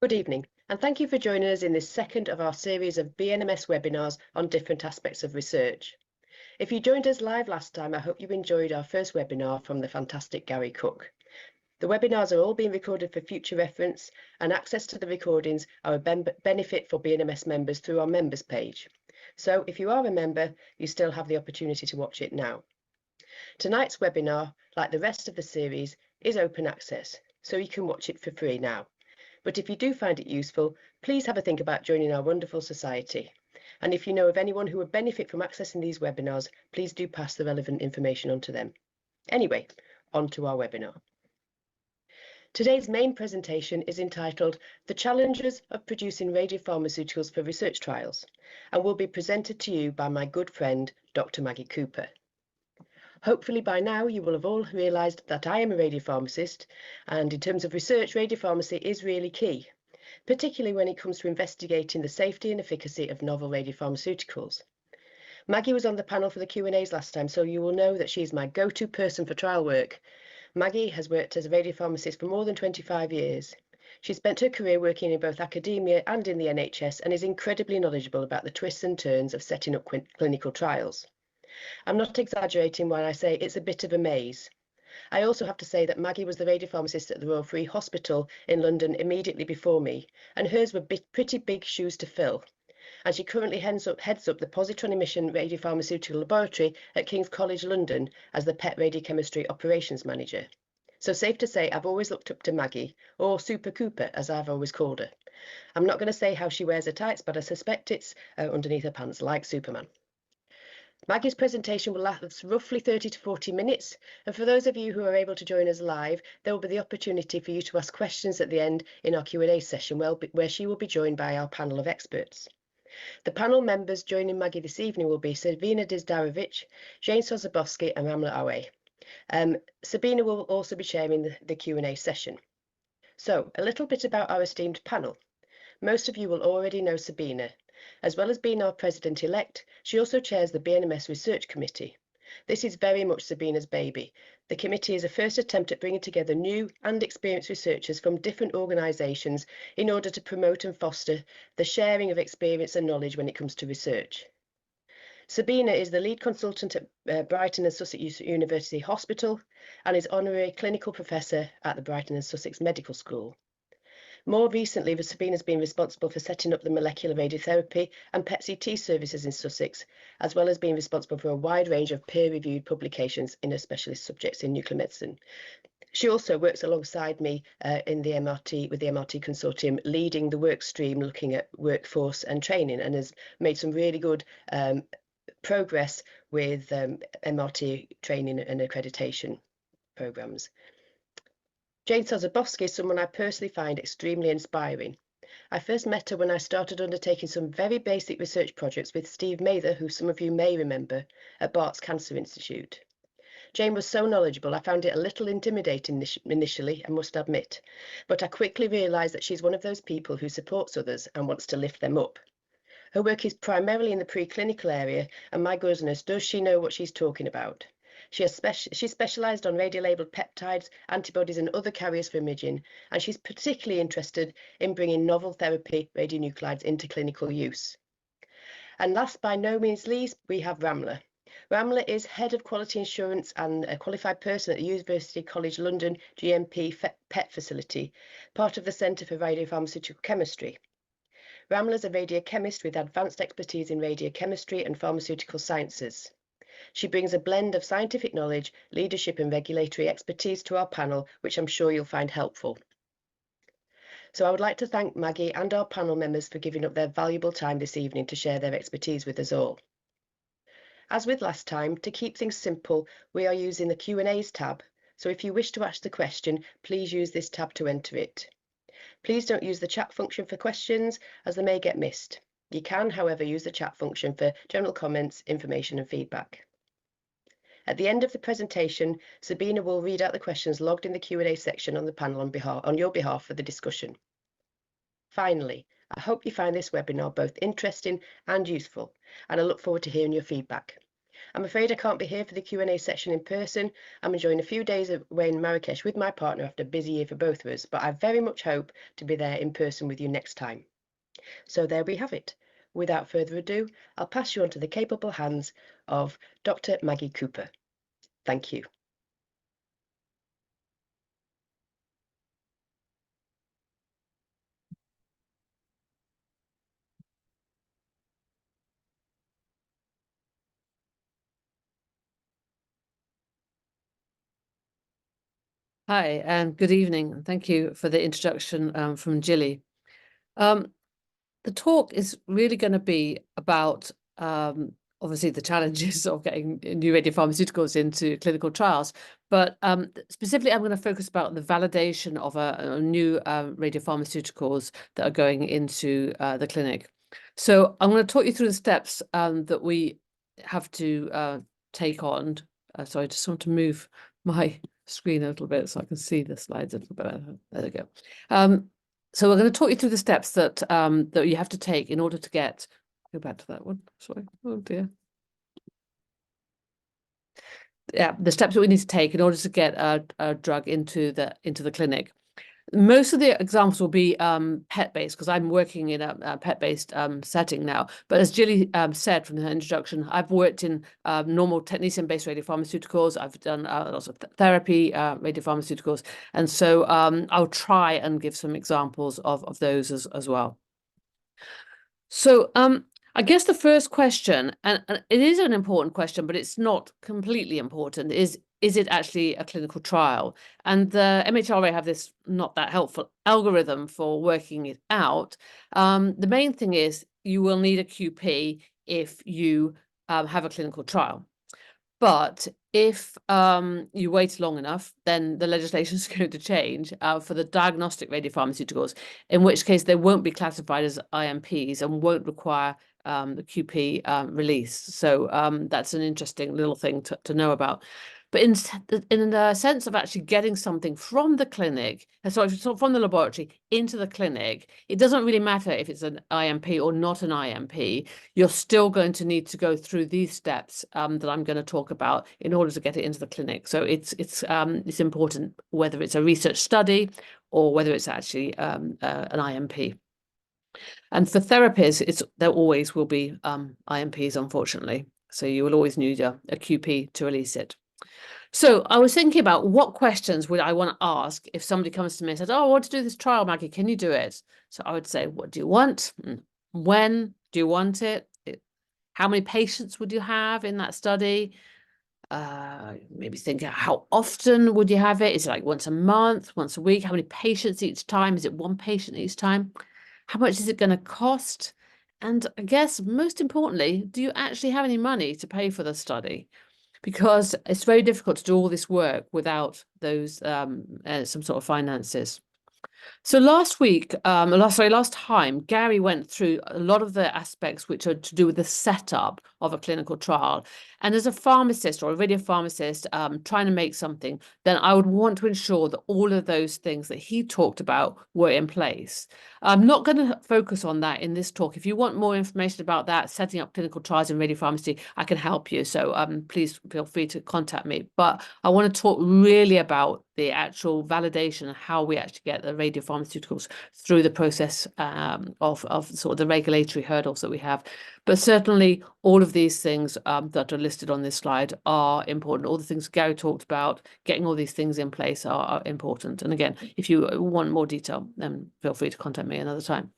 Good evening, and thank you for joining us in this second of our series of BNMS webinars on different aspects of research. If you joined us live last time, I hope you enjoyed our first webinar from the fantastic Gary Cook. The webinars are all being recorded for future reference, and access to the recordings are a benefit for BNMS members through our members page. So if you are a member, you still have the opportunity to watch it now. Tonight's webinar, like the rest of the series, is open access, so you can watch it for free now. But if you do find it useful, please have a think about joining our wonderful society. And if you know of anyone who would benefit from accessing these webinars, please do pass the relevant information on to them. Anyway, on to our webinar. Today's main presentation is entitled The Challenges of Producing Radiopharmaceuticals for Research Trials, and will be presented to you by my good friend, Dr. Maggie Cooper. Hopefully by now you will have all realised that I am a radiopharmacist, and in terms of research, radiopharmacy is really key, particularly when it comes to investigating the safety and efficacy of novel radiopharmaceuticals. Maggie was on the panel for the Q&As last time, so you will know that she is my go-to person for trial work. Maggie has worked as a radiopharmacist for more than 25 years. She spent her career working in both academia and in the NHS and is incredibly knowledgeable about the twists and turns of setting up clinical trials. I'm not exaggerating when I say it's a bit of a maze. I also have to say that Maggie was the radiopharmacist at the Royal Free Hospital in London immediately before me, and hers were pretty big shoes to fill. And she currently heads up the positron emission radiopharmaceutical laboratory at King's College London as the PET radiochemistry operations manager. So safe to say I've always looked up to Maggie, or Super Cooper as I've always called her. I'm not going to say how she wears her tights, but I suspect it's underneath her pants like Superman. Maggie's presentation will last roughly 30 to 40 minutes, and for those of you who are able to join us live, there will be the opportunity for you to ask questions at the end in our Q&A session, where she will be joined by our panel of experts. The panel members joining Maggie this evening will be Sabina Dizdarovic, Jane Sozabowski and Ramla Awe. Sabina will also be chairing the Q&A session. So, a little bit about our esteemed panel. Most of you will already know Sabina. As well as being our president-elect, she also chairs the BNMS Research Committee. This is very much Sabina's baby. The committee is a first attempt at bringing together new and experienced researchers from different organisations in order to promote and foster the sharing of experience and knowledge when it comes to research. Sabina is the lead consultant at Brighton and Sussex University Hospital and is honorary clinical professor at the Brighton and Sussex Medical School. More recently, Sabina has been responsible for setting up the molecular radiotherapy and PET-CT services in Sussex, as well as being responsible for a wide range of peer-reviewed publications in her specialist subjects in nuclear medicine. She also works alongside me with the MRT Consortium, leading the work stream looking at workforce and training, and has made some really good progress with MRT training and accreditation programmes. Jane Sozabowski is someone I personally find extremely inspiring. I first met her when I started undertaking some very basic research projects with Steve Mather, who some of you may remember, at Bart's Cancer Institute. Jane was so knowledgeable, I found it a little intimidating initially, I must admit, but I quickly realised that she's one of those people who supports others and wants to lift them up. Her work is primarily in the preclinical area, and my goodness, does she know what she's talking about. She specialised on radiolabelled peptides, antibodies and other carriers for imaging, and she's particularly interested in bringing novel therapy radionuclides into clinical use. And last by no means least, we have Ramla. Ramla is Head of Quality Assurance and a qualified person at the University College London GMP PET facility, part of the Centre for Radiopharmaceutical Chemistry. Ramla is a radiochemist with advanced expertise in radiochemistry and pharmaceutical sciences. She brings a blend of scientific knowledge, leadership and regulatory expertise to our panel, which I'm sure you'll find helpful. So I would like to thank Maggie and our panel members for giving up their valuable time this evening to share their expertise with us all. As with last time, to keep things simple, we are using the Q&As tab, so if you wish to ask the question, please use this tab to enter it. Please don't use the chat function for questions, as they may get missed. You can, however, use the chat function for general comments, information and feedback. At the end of the presentation, Sabina will read out the questions logged in the Q&A section on the panel on your behalf for the discussion. Finally, I hope you find this webinar both interesting and useful, and I look forward to hearing your feedback. I'm afraid I can't be here for the Q&A section in person. I'm enjoying a few days away in Marrakesh with my partner after a busy year for both of us, but I very much hope to be there in person with you next time. So there we have it. Without further ado, I'll pass you on to the capable hands of Dr. Maggie Cooper. Thank you. Hi, and good evening. Thank you for the introduction from Jilly. The talk is really going to be about, obviously, the challenges of getting new radiopharmaceuticals into clinical trials. But specifically, I'm going to focus about the validation of a new radiopharmaceuticals that are going into the clinic. So I'm going to talk you through the steps that we have to take on. Sorry, I just want to move my screen a little bit so I can see the slides a little bit better. There we go. So we're going to talk you through the steps that that you have to take in order to get. Go back to that one. Sorry. Oh dear. Yeah, the steps that we need to take in order to get a drug into the clinic. Most of the examples will be PET-based because I'm working in a PET-based setting now. But as Jilly said from her introduction, I've worked in normal technetium-based radiopharmaceuticals. I've done lots of therapy radiopharmaceuticals. And so I'll try and give some examples of those as well. So I guess the first question, and it is an important question, but it's not completely important, is it actually a clinical trial? And the MHRA have this not that helpful algorithm for working it out. The main thing is you will need a QP if you have a clinical trial. But if you wait long enough, then the legislation is going to change for the diagnostic radiopharmaceuticals, in which case they won't be classified as IMPs and won't require the QP release. So that's an interesting little thing to know about. But in the sense of actually getting something from the clinic, sorry, from the laboratory into the clinic, it doesn't really matter if it's an IMP or not an IMP. You're still going to need to go through these steps that I'm going to talk about in order to get it into the clinic. So it's important whether it's a research study or whether it's actually an IMP. And for therapies, there always will be IMPs, unfortunately. So you will always need a QP to release it. So I was thinking about what questions would I want to ask if somebody comes to me and says, oh, I want to do this trial, Maggie, can you do it? So I would say, what do you want? When do you want it? How many patients would you have in that study? Maybe think how often would you have it? Is it like once a month, once a week? How many patients each time? Is it one patient each time? How much is it going to cost? And I guess most importantly, do you actually have any money to pay for the study? Because it's very difficult to do all this work without those some sort of finances. So last time, Gary went through a lot of the aspects which are to do with the setup of a clinical trial. And as a pharmacist or a radiopharmacist trying to make something, then I would want to ensure that all of those things that he talked about were in place. I'm not going to focus on that in this talk. If you want more information about that, setting up clinical trials in radiopharmacy, I can help you. So please feel free to contact me. But I want to talk really about the actual validation, how we actually get the radiopharmaceuticals through the process of sort of the regulatory hurdles that we have. But certainly all of these things that are listed on this slide are important. All the things Gary talked about, getting all these things in place are important. And again, if you want more detail, then feel free to contact me another time.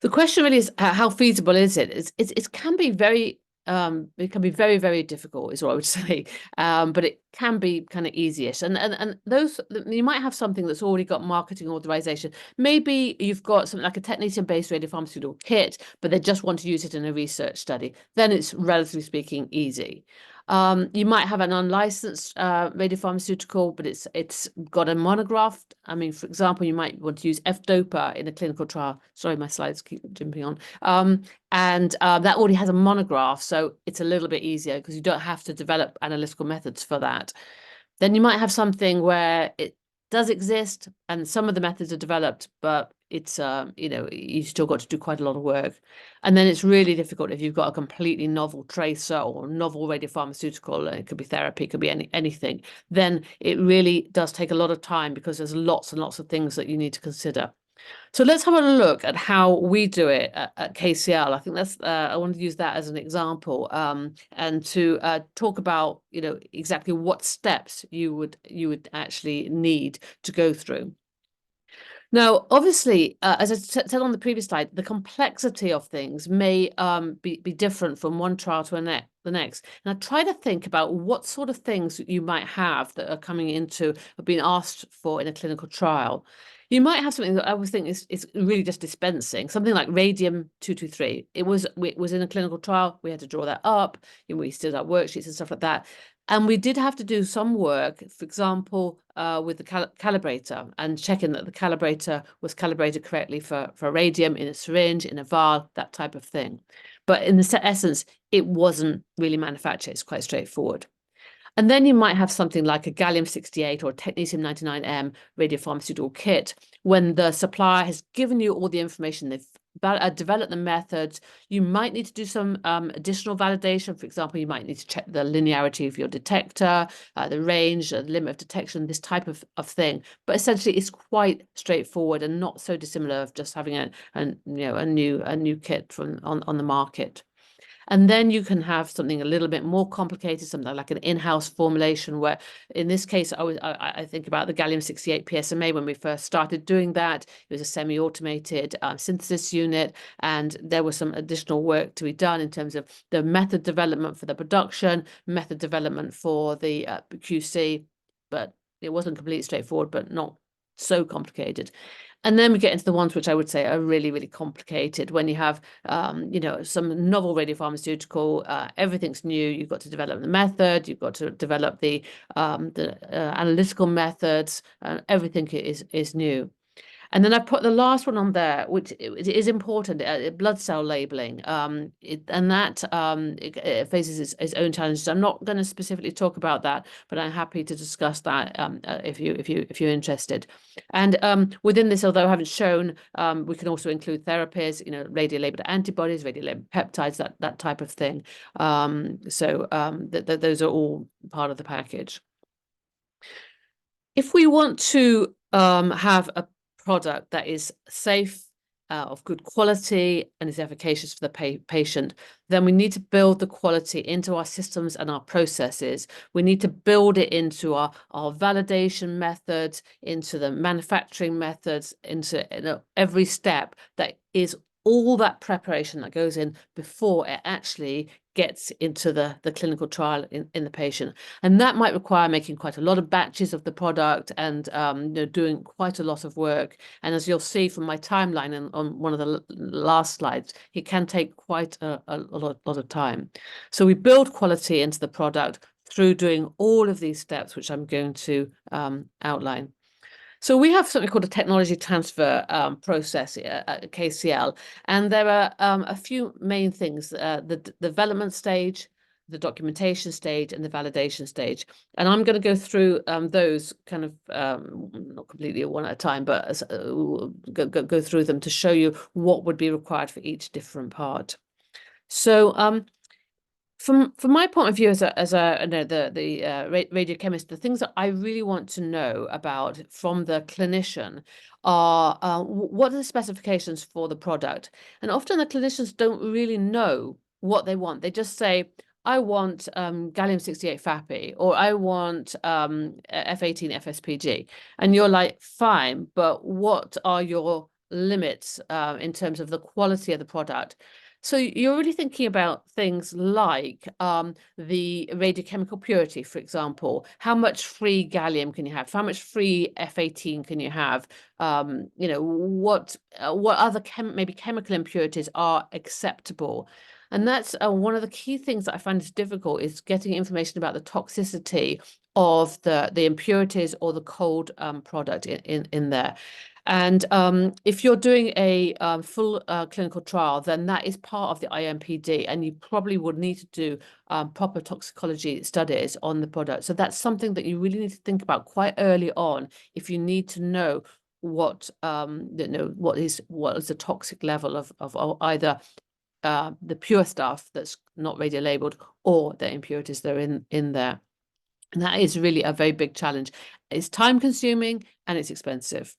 The question really is, how feasible is it? It can be very very, very difficult, is what I would say. But it can be kind of easiest. And those, you might have something that's already got marketing authorization. Maybe you've got something like a technetium-based radiopharmaceutical kit, but they just want to use it in a research study. Then it's, relatively speaking, easy. You might have an unlicensed radiopharmaceutical, but it's got a monograph. I mean, for example, you might want to use F-DOPA in a clinical trial. Sorry, my slides keep jumping on. And that already has a monograph, so it's a little bit easier because you don't have to develop analytical methods for that. Then you might have something where it does exist and some of the methods are developed, but it's you know, you still got to do quite a lot of work. And then it's really difficult if you've got a completely novel tracer or novel radiopharmaceutical, it could be therapy, it could be anything, then it really does take a lot of time because there's lots and lots of things that you need to consider. So let's have a look at how we do it at KCL. I think that's I want to use that as an example, and to talk about, you know, exactly what steps you would actually need to go through. Now, obviously, as I said on the previous slide, the complexity of things may be different from one trial to the next. And I try to think about what sort of things you might have that are coming into, have been asked for in a clinical trial. You might have something that I would think is really just dispensing, something like radium-223. It was in a clinical trial. We had to draw that up. You know, we still had worksheets and stuff like that. And we did have to do some work, for example, with the calibrator and checking that the calibrator was calibrated correctly for radium in a syringe, in a vial, that type of thing. But in the essence, it wasn't really manufactured. It's quite straightforward. And then you might have something like a gallium-68 or technetium-99m radiopharmaceutical kit when the supplier has given you all the information, they've developed the methods. You might need to do some additional validation. For example, you might need to check the linearity of your detector, the range, the limit of detection, this type of thing. But essentially, it's quite straightforward and not so dissimilar of just having a new kit on the market. And then you can have something a little bit more complicated, something like an in-house formulation, where in this case, I think about the gallium-68 PSMA when we first started doing that. It was a semi-automated synthesis unit, and there was some additional work to be done in terms of the method development for the production, method development for the QC, but it wasn't completely straightforward, but not so complicated. And then we get into the ones which I would say are really, really complicated when you have, you know, some novel radiopharmaceutical, everything's new. You've got to develop the method, you've got to develop the analytical methods, everything is new. And then I put the last one on there, which it is important, blood cell labeling, and that it faces its own challenges. I'm not going to specifically talk about that, but I'm happy to discuss that if you're interested. And within this, although I haven't shown, we can also include therapies, you know, radiolabeled antibodies, radiolabeled peptides, that type of thing. So those are all part of the package. If we want to have a product that is safe, of good quality, and is efficacious for the patient, then we need to build the quality into our systems and our processes. We need to build it into our validation methods, into the manufacturing methods, into every step. That is all that preparation that goes in before it actually gets into the clinical trial in the patient. And that might require making quite a lot of batches of the product and you know, doing quite a lot of work. And as you'll see from my timeline on one of the last slides, it can take quite a lot of time. So we build quality into the product through doing all of these steps, which I'm going to outline. So we have something called a technology transfer process at KCL, and there are a few main things: the development stage, the documentation stage, and the validation stage. And I'm going to go through those kind of not completely one at a time, but go through them to show you what would be required for each different part. So from my point of view as a you know, the radiochemist, the things that I really want to know about from the clinician are what are the specifications for the product? And often the clinicians don't really know what they want. They just say, I want gallium-68 FAPI, or I want F18 FSPG. And you're like, fine, but what are your limits in terms of the quality of the product? So you're really thinking about things like the radiochemical purity, for example. How much free gallium can you have? How much free F18 can you have? You know, what other maybe chemical impurities are acceptable? And that's one of the key things that I find is difficult, is getting information about the toxicity of the impurities or the cold product in there. And if you're doing a full clinical trial, then that is part of the IMPD, and you probably would need to do proper toxicology studies on the product. So that's something that you really need to think about quite early on if you need to know what what is the toxic level of either the pure stuff that's not radio labeled or the impurities that are in there. And that is really a very big challenge. It's time consuming and it's expensive.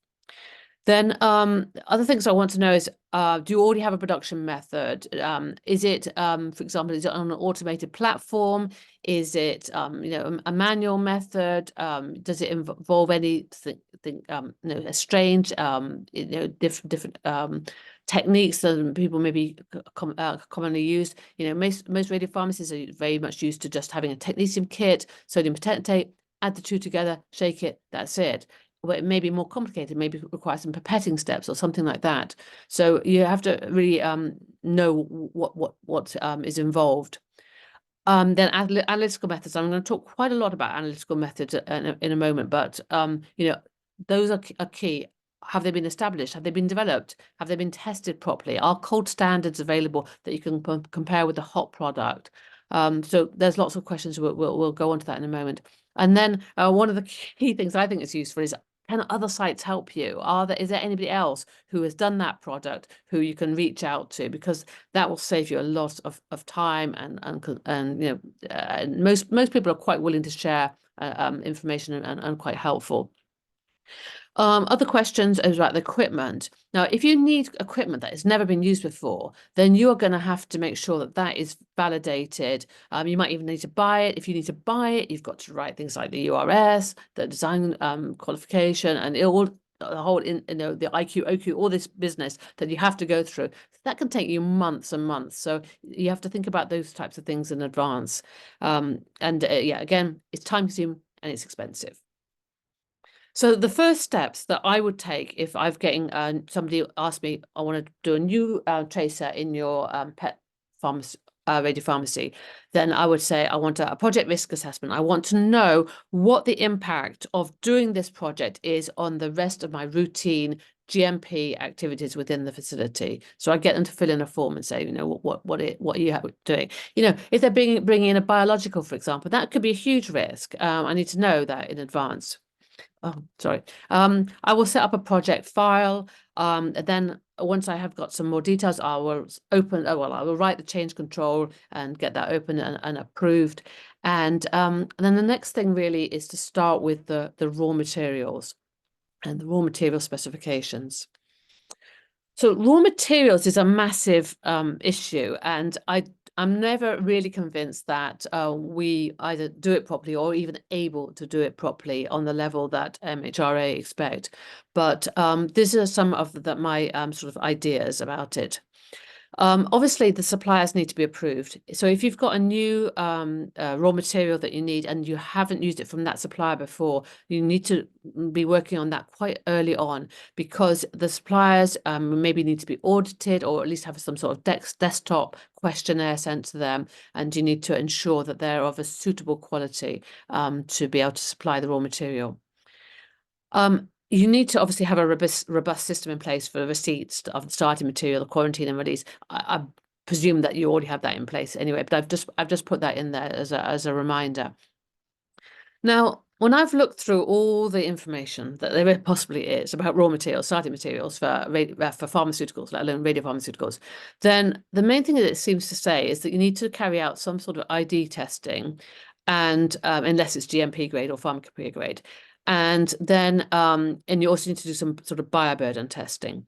Then other things I want to know is, do you already have a production method? Is it, for example, is it on an automated platform? Is it, a manual method? Does it involve anything, a strange, different techniques that people maybe commonly use? Most radiopharmacies are very much used to just having a technetium kit, sodium potentate, add the two together, shake it, that's it. Well, it may be more complicated, maybe require some pipetting steps or something like that. So you have to really know what is involved. Then analytical methods. I'm going to talk quite a lot about analytical methods in a moment, but those are key. Have they been established? Have they been developed? Have they been tested properly? Are cold standards available that you can compare with the hot product? So there's lots of questions. We'll go on to that in a moment. And then one of the key things I think is useful is, can other sites help you? Is there anybody else who has done that product who you can reach out to? Because that will save you a lot of time, and most people are quite willing to share information and quite helpful. Other questions is about the equipment. Now, if you need equipment that has never been used before, then you are going to have to make sure that that is validated. You might even need to buy it. If you need to buy it, you've got to write things like the URS, the design qualification, and the whole, the IQ, OQ, all this business that you have to go through. That can take you months and months. So you have to think about those types of things in advance. Again, it's time consuming and it's expensive. So the first steps that I would take if I've getting somebody asked me, I want to do a new tracer in your pet radiopharmacy, then I would say I want a project risk assessment. I want to know what the impact of doing this project is on the rest of my routine GMP activities within the facility. So I get them to fill in a form and say, what are you doing? If they're bringing in a biological, for example, that could be a huge risk. I need to know that in advance. Oh, sorry. I will set up a project file. Then once I have got some more details, I will I will write the change control and get that open and approved. And then the next thing really is to start with the raw materials and the raw material specifications. So raw materials is a massive issue, and I'm never really convinced that we either do it properly or even able to do it properly on the level that MHRA expect. But these are some of my sort of ideas about it. Obviously, the suppliers need to be approved. So if you've got a new raw material that you need and you haven't used it from that supplier before, you need to be working on that quite early on, because the suppliers maybe need to be audited or at least have some sort of desktop questionnaire sent to them, and you need to ensure that they're of a suitable quality to be able to supply the raw material. You need to obviously have a robust system in place for the receipts of the starting material, the quarantine and release. I presume that you already have that in place anyway, but I've just put that in there as a reminder. Now, when I've looked through all the information that there possibly is about raw materials, starting materials for pharmaceuticals, let alone radiopharmaceuticals, then the main thing that it seems to say is that you need to carry out some sort of ID testing, and unless it's GMP grade or pharmacopoeia grade. And then, and you also need to do some sort of bioburden testing.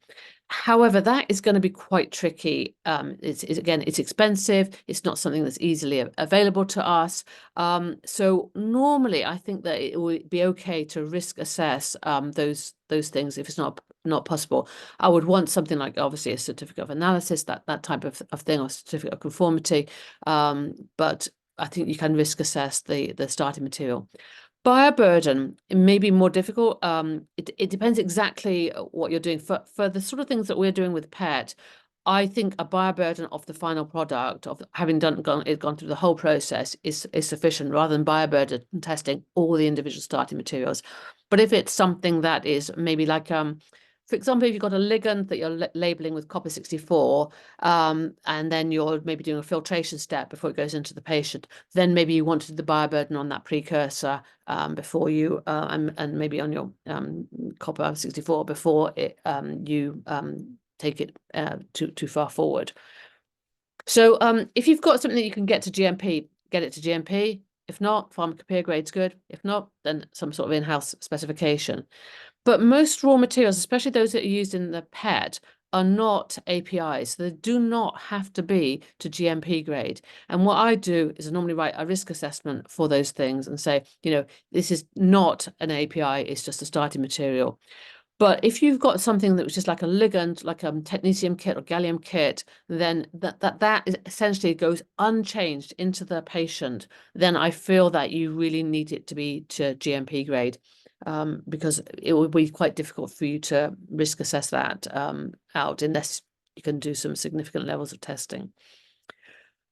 However, that is going to be quite tricky. It's expensive. It's not something that's easily available to us. So normally, I think that it would be okay to risk assess those things if it's not possible. I would want something like, obviously, a certificate of analysis, that type of thing, or certificate of conformity. But I think you can risk assess the starting material. Bioburden may be more difficult. It depends exactly what you're doing. For the sort of things that we're doing with PET, I think a bioburden of the final product, of having gone through the whole process, is sufficient, rather than bioburden testing all the individual starting materials. But if it's something that is maybe like, for example, if you've got a ligand that you're labeling with copper-64, and then you're maybe doing a filtration step before it goes into the patient, then maybe you want to do the bioburden on that precursor before you, and maybe on your copper-64 before you take it too far forward. So if you've got something that you can get to GMP, get it to GMP. If not, pharmacopoeia grade's good. If not, then some sort of in-house specification. But most raw materials, especially those that are used in the PET, are not APIs. So they do not have to be to GMP grade. And what I do is I normally write a risk assessment for those things and say, this is not an API, it's just a starting material. But if you've got something that was just like a ligand, like a technetium kit or gallium kit, then that essentially goes unchanged into the patient. Then I feel that you really need it to be to GMP grade, because it will be quite difficult for you to risk assess that out unless you can do some significant levels of testing.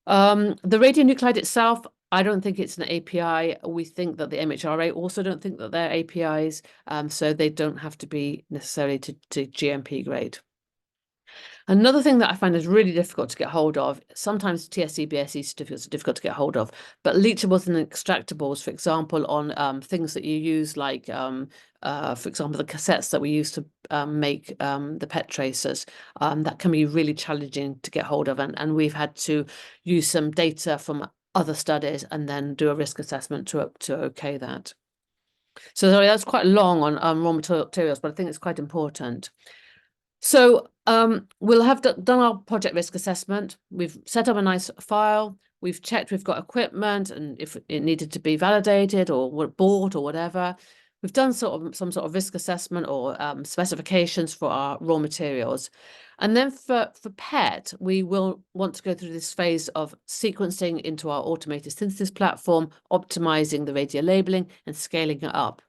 The radionuclide itself, I don't think it's an API. We think that the MHRA also don't think that they're APIs, so they don't have to be necessarily to GMP grade. Another thing that I find is really difficult to get hold of, sometimes TSC, BSc certificates are difficult to get hold of, but leachables and extractables, for example, on things that you use like, for example, the cassettes that we use to make the PET tracers, that can be really challenging to get hold of. And we've had to use some data from other studies and then do a risk assessment to okay that. So sorry, that's quite long on raw materials, but I think it's quite important. So we'll have done our project risk assessment. We've set up a nice file. We've checked we've got equipment and if it needed to be validated or bought or whatever. We've done some sort of risk assessment or specifications for our raw materials. And then for PET, we will want to go through this phase of sequencing into our automated synthesis platform, optimizing the radiolabeling and scaling it up.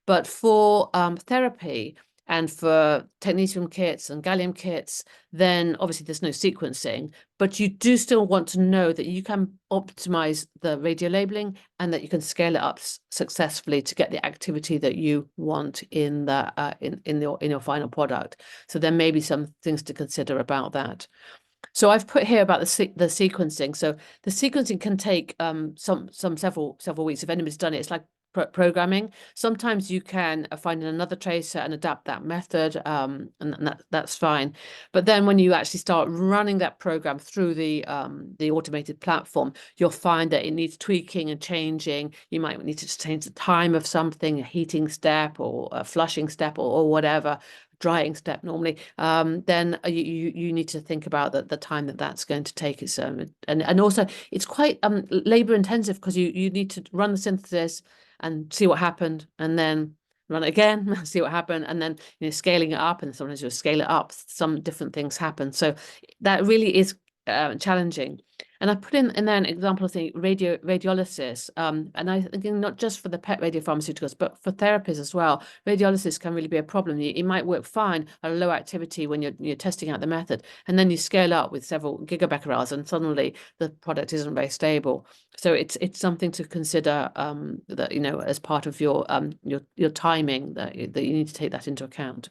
But for therapy and for technetium kits and gallium kits, then obviously there's no sequencing, but you do still want to know that you can optimize the radiolabeling and that you can scale it up successfully to get the activity that you want in the in your final product. So there may be some things to consider about that. So I've put here about the sequencing. So the sequencing can take several weeks. If anybody's done it, it's like programming. Sometimes you can find another tracer and adapt that method, and that's fine. But then when you actually start running that program through the automated platform, you'll find that it needs tweaking and changing. You might need to change the time of something, a heating step or a flushing step or whatever, drying step normally. Then you need to think about the time that's going to take. Its and also it's quite labor intensive because you need to run the synthesis and see what happened, and then run it again, see what happened, and then scaling it up. And sometimes you scale it up, some different things happen. So that really is challenging. And I put in there an example of the radiolysis, and I think not just for the PET radiopharmaceuticals, but for therapies as well. Radiolysis can really be a problem. It might work fine at a low activity when you're testing out the method, and then you scale up with several gigabecquerels, and suddenly the product isn't very stable. So it's something to consider, that as part of your timing that you need to take that into account.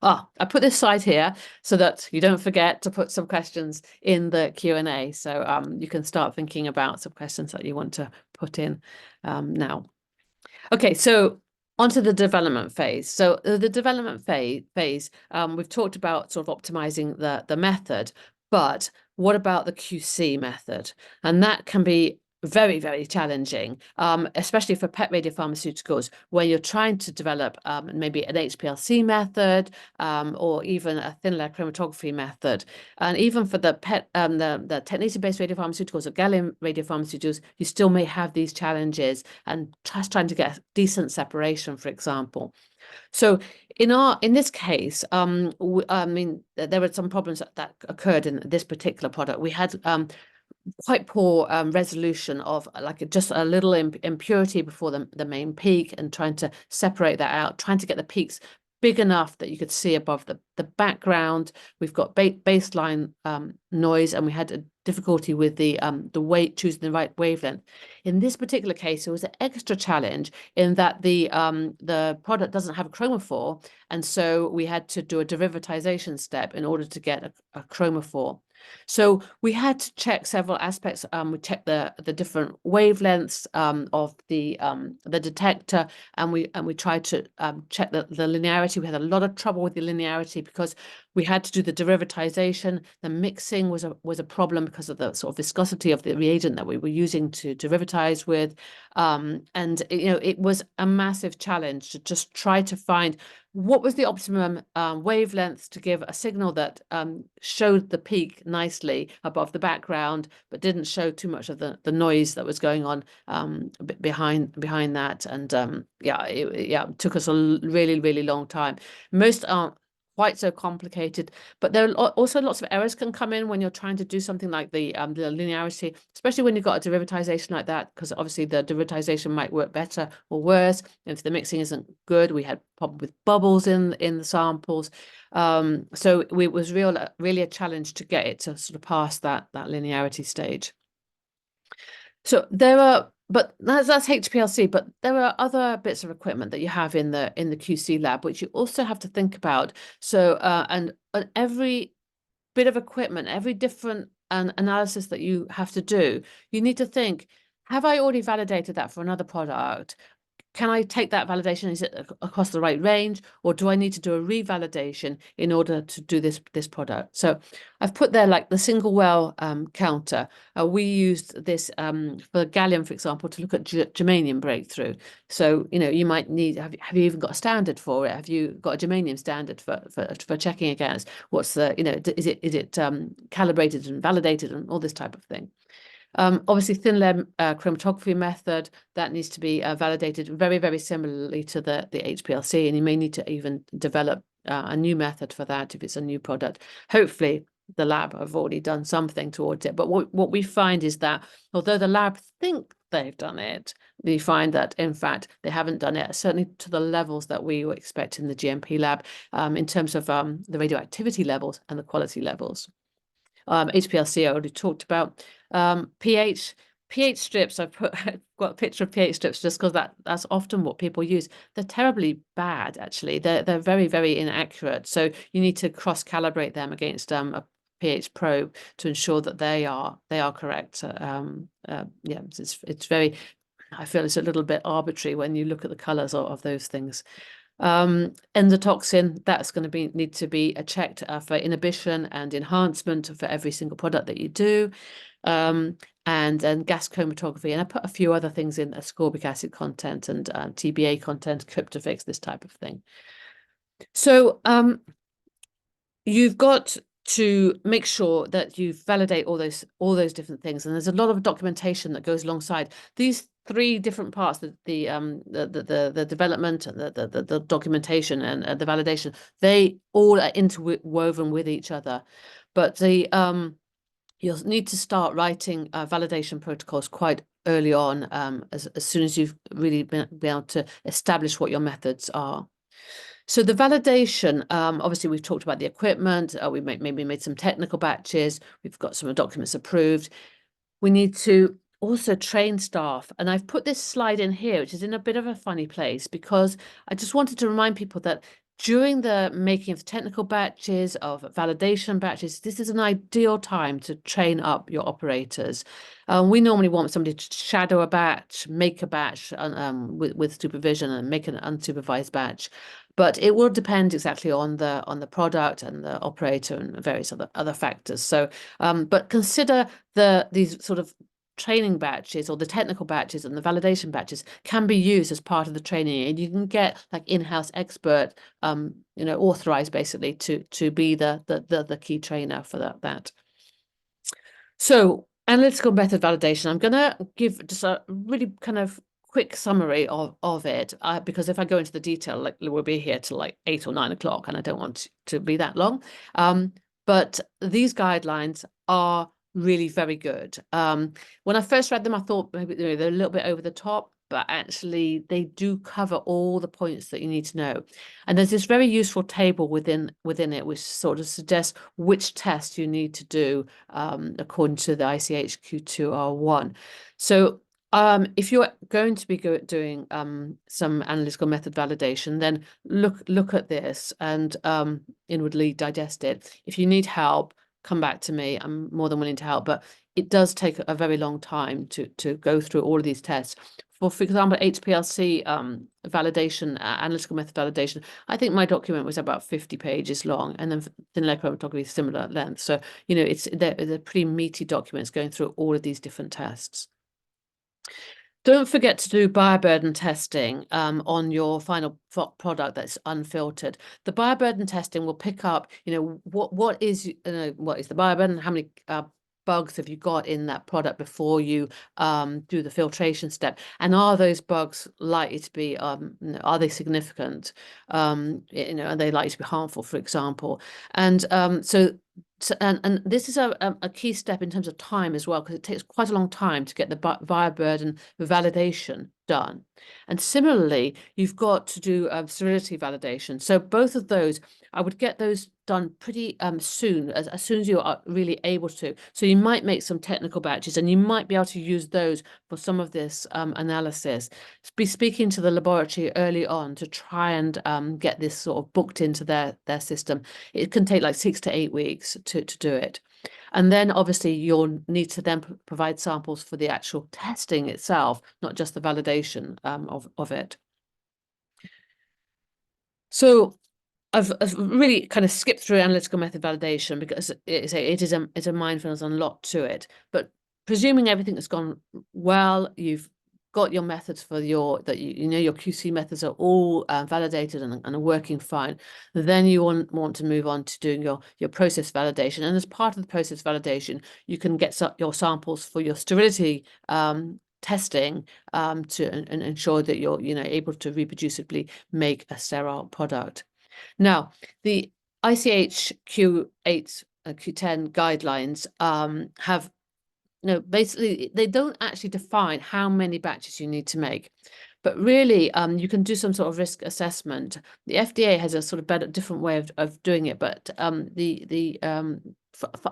I put this slide here so that you don't forget to put some questions in the Q&A. So you can start thinking about some questions that you want to put in now. Okay, so onto the development phase. So the development phase, we've talked about sort of optimizing the method, but what about the QC method? And that can be very, very challenging, especially for PET radiopharmaceuticals, where you're trying to develop maybe an HPLC method, or even a thin layer chromatography method. And even for the PET, the technetium-based radiopharmaceuticals or gallium radiopharmaceuticals, you still may have these challenges and just trying to get decent separation, for example. So in this case, I mean, there were some problems that occurred in this particular product. We had quite poor resolution of just a little impurity before the main peak, and trying to separate that out, trying to get the peaks big enough that you could see above the background. We've got baseline noise, and we had a difficulty with the weight, choosing the right wavelength. In this particular case, it was an extra challenge in that the product doesn't have a chromophore, and so we had to do a derivatization step in order to get a chromophore. So we had to check several aspects. We checked the different wavelengths of the detector, and we tried to check the linearity. We had a lot of trouble with the linearity because we had to do the derivatization. The mixing was a problem because of the sort of viscosity of the reagent that we were using to derivatize with, and it was a massive challenge to just try to find what was the optimum wavelength to give a signal that showed the peak nicely above the background, but didn't show too much of the noise that was going on behind that. And it took us a really long time. Most aren't quite so complicated, but there are also lots of errors can come in when you're trying to do something like the linearity, especially when you've got a derivatization like that, because obviously the derivatization might work better or worse. If the mixing isn't good, we had problem with bubbles in the samples, so it was really a challenge to get it to sort of pass that linearity stage. So but that's HPLC, but there are other bits of equipment that you have in the QC lab, which you also have to think about. So and every bit of equipment, every different analysis that you have to do, you need to think, have I already validated that for another product? Can I take that validation? Is it across the right range, or do I need to do a revalidation in order to do this product? So I've put there like the single well counter. We used this for gallium, for example, to look at germanium breakthrough. So you might need have you even got a standard for it? Have you got a germanium standard for checking against? What's the is it calibrated and validated and all this type of thing? Obviously, thin layer chromatography method that needs to be validated very similarly to the HPLC, and you may need to even develop a new method for that if it's a new product. Hopefully, the lab have already done something towards it. But what we find is that although the lab think they've done it, we find that in fact they haven't done it, certainly to the levels that we would expect in the GMP lab, in terms of the radioactivity levels and the quality levels. HPLC I already talked about. pH strips, I've got a picture of pH strips just because that's often what people use. They're terribly bad, actually. They're very inaccurate. So you need to cross calibrate them against a pH probe to ensure that they are correct. It's very, I feel it's a little bit arbitrary when you look at the colors of those things. Endotoxin, that's going to need to be checked for inhibition and enhancement for every single product that you do. And then gas chromatography, and I put a few other things in, ascorbic acid content and TBA content, cryptofix, this type of thing. So you've got to make sure that you validate all those different things, and there's a lot of documentation that goes alongside these three different parts: the development, and the documentation, and the validation. They all are interwoven with each other, but you'll need to start writing validation protocols quite early on, as soon as you've really been able to establish what your methods are. So the validation, obviously we've talked about the equipment, we maybe made some technical batches, we've got some documents approved. We need to also train staff. And I've put this slide in here, which is in a bit of a funny place, because I just wanted to remind people that during the making of technical batches, of validation batches, this is an ideal time to train up your operators. We normally want somebody to shadow a batch, make a batch with supervision, and make an unsupervised batch. But it will depend exactly on the product and the operator and various other factors. So, but consider these sort of training batches, or the technical batches and the validation batches, can be used as part of the training, and you can get like in-house expert, authorized basically to be the key trainer for that. So analytical method validation, I'm going to give just a really kind of quick summary of it, because if I go into the detail, like we'll be here till like 8 or 9 o'clock, and I don't want to be that long. But these guidelines are really very good. When I first read them, I thought maybe they're a little bit over the top. but actually they do cover all the points that you need to know. And there's this very useful table within it, which sort of suggests which test you need to do according to the ICH Q2R1. So if you're going to be doing some analytical method validation, then look at this and inwardly digest it. If you need help, come back to me. I'm more than willing to help, but it does take a very long time to go through all of these tests. For example, HPLC validation, analytical method validation, I think my document was about 50 pages long, and then thin layer chromatography similar length. So, you know, they're pretty meaty documents going through all of these different tests. Don't forget to do bioburden testing on your final product that's unfiltered. The bioburden testing will pick up, you know, what is the bioburden, how many bugs have you got in that product before you do the filtration step, and are those bugs likely to be are they significant, you know, are they likely to be harmful, for example. And and this is a key step in terms of time as well, because it takes quite a long time to get the bioburden validation done. And similarly, you've got to do sterility validation. So both of those, I would get those done pretty soon, as soon as you are really able to. So you might make some technical batches, and you might be able to use those for some of this analysis. Be speaking to the laboratory early on to try and get this sort of booked into their system. It can take like 6 to 8 weeks to do it. And then obviously you'll need to then provide samples for the actual testing itself, not just the validation of it. So I've really kind of skipped through analytical method validation because it's a mindfulness and a lot to it. But presuming everything has gone well, you've got your methods for your QC methods are all validated and are working fine, then you want to move on to doing your process validation. And as part of the process validation, you can get your samples for your sterility testing to ensure that you're able to reproducibly make a sterile product. Now, the ICH Q8 Q10 guidelines have basically they don't actually define how many batches you need to make, but really you can do some sort of risk assessment. The FDA has a sort of different way of doing it, but for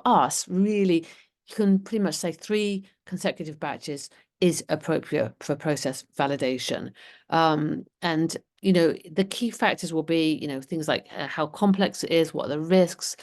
us, really, you can pretty much say 3 consecutive batches is appropriate for process validation. And the key factors will be things like how complex it is, what are the risks,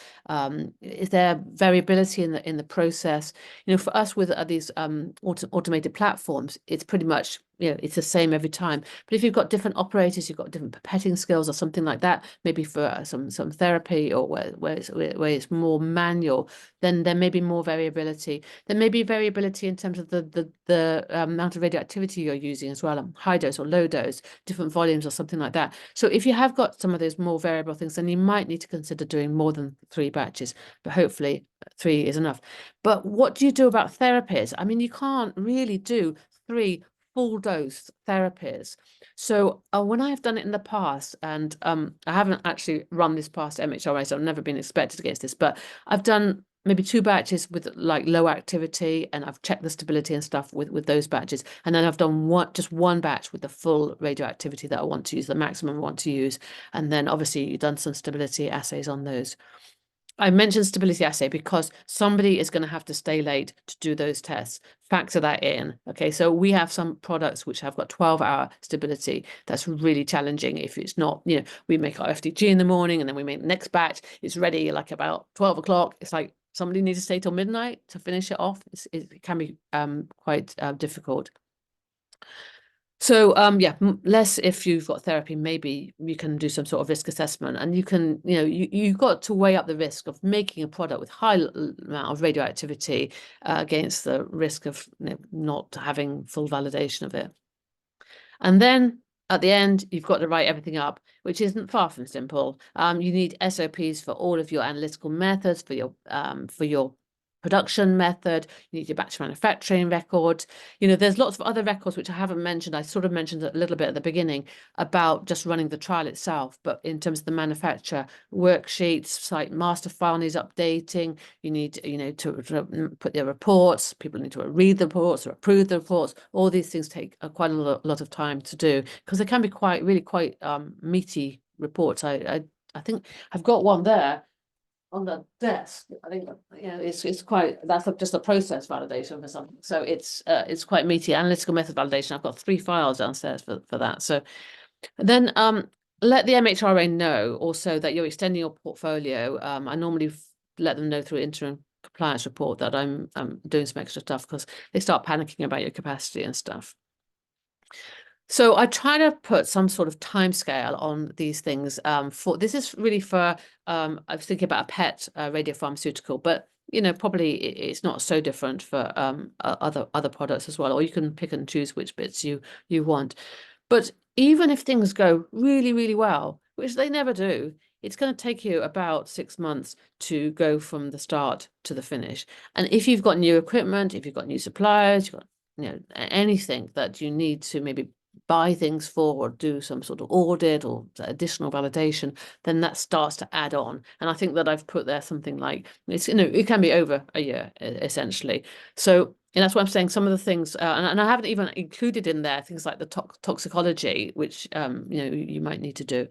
is there variability in the process. For us with these automated platforms, it's pretty much it's the same every time. But if you've got different operators, you've got different pipetting skills or something like that, maybe for some therapy or where it's more manual, then there may be more variability. There may be variability in terms of the amount of radioactivity you're using as well, high dose or low dose, different volumes or something like that. So if you have got some of those more variable things, then you might need to consider doing more than 3 batches, but hopefully 3 is enough. But what do you do about therapies? I mean, you can't really do 3 full dose therapies. So when I've done it in the past, and I haven't actually run this past MHRA, so I've never been inspected against this, but I've done maybe 2 batches with like low activity, and I've checked the stability and stuff with those batches. And then I've done just one batch with the full radioactivity that I want to use, the maximum I want to use. And then obviously you've done some stability assays on those. I mentioned stability assay because somebody is going to have to stay late to do those tests. Factor that in. Okay, so we have some products which have got 12-hour stability. That's really challenging if it's not, we make our FDG in the morning and then we make the next batch. It's ready like about 12 o'clock. It's like somebody needs to stay till midnight to finish it off. It can be quite difficult. So yeah, less if you've got therapy, maybe you can do some sort of risk assessment, and you can, you've got to weigh up the risk of making a product with high amount of radioactivity against the risk of not having full validation of it. And then at the end, you've got to write everything up, which isn't far from simple. You need SOPs for all of your analytical methods, for your production method, you need your batch manufacturing record. You know, there's lots of other records which I haven't mentioned. I sort of mentioned a little bit at the beginning about just running the trial itself, but in terms of the manufacturer, worksheets, site master file needs updating. You need, you know, to put their reports. People need to read the reports or approve the reports. All these things take quite a lot of time to do because they can be really quite meaty reports. I think I've got one there on the desk. I think, you know, it's quite, that's just a process validation for something. So it's quite meaty. Analytical method validation. I've got 3 files downstairs for that. So then let the MHRA know also that you're extending your portfolio. I normally let them know through interim compliance report that I'm doing some extra stuff because they start panicking about your capacity and stuff. So I try to put some sort of timescale on these things. For this is really for I was thinking about a PET radiopharmaceutical, but you know, probably it's not so different for other products as well. Or you can pick and choose which bits you want. But even if things go really well, which they never do, it's going to take you about 6 months to go from the start to the finish. And if you've got new equipment, if you've got new suppliers, you've got, you know, anything that you need to maybe buy things for or do some sort of audit or additional validation, then that starts to add on. And I think that I've put there something like, it's, you know, it can be over a year essentially. So, and that's why I'm saying some of the things, and I haven't even included in there things like the toxicology, which you know, you might need to do.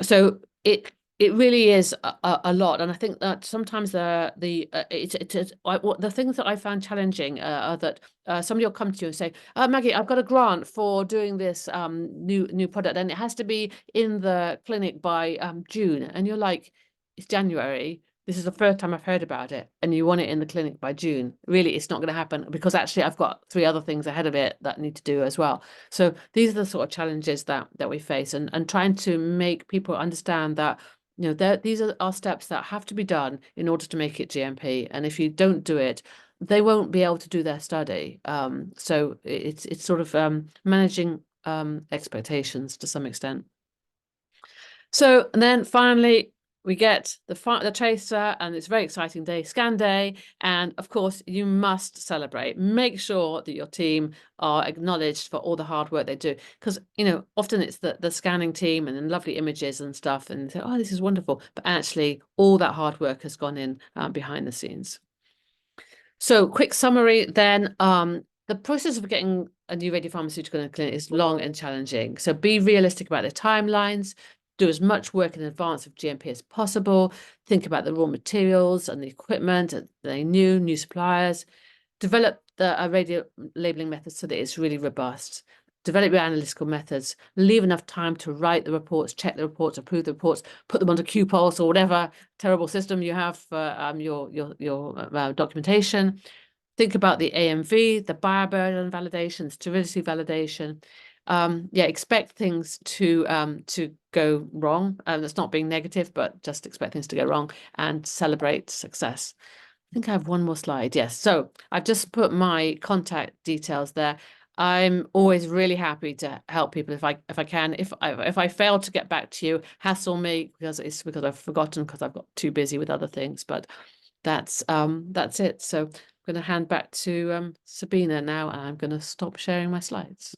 So it really is a lot, and I think that sometimes the things that I found challenging are that somebody will come to you and say, Maggie, I've got a grant for doing this new product, and it has to be in the clinic by June, and you're like, it's January. This is the first time I've heard about it, and you want it in the clinic by June. Really, it's not going to happen because actually I've got 3 other things ahead of it that I need to do as well. So these are the sort of challenges that we face, and trying to make people understand that, you know, these are steps that have to be done in order to make it GMP. And if you don't do it, they won't be able to do their study. So it's sort of managing expectations to some extent. So, and then finally, we get the tracer, and it's a very exciting day, scan day. And of course, you must celebrate. Make sure that your team are acknowledged for all the hard work they do. Because, you know, often it's the scanning team and then lovely images and stuff. And say, oh, this is wonderful. But actually, all that hard work has gone in behind the scenes. So quick summary then. The process of getting a new radiopharmaceutical in the clinic is long and challenging. So be realistic about the timelines. Do as much work in advance of GMP as possible. Think about the raw materials and the equipment, and the new suppliers. Develop the radio labeling methods so that it's really robust. Develop your analytical methods. Leave enough time to write the reports, check the reports, approve the reports, put them onto QPulse or whatever terrible system you have for your documentation. Think about the AMV, the bioburden validation, sterility validation. Yeah, expect things to go wrong. That's not being negative, but just expect things to go wrong and celebrate success. I think I have one more slide. Yes. So I've just put my contact details there. I'm always really happy to help people if I can. If I fail to get back to you, hassle me because I've forgotten because I've got too busy with other things. But that's it. So I'm going to hand back to Sabina now, and I'm going to stop sharing my slides.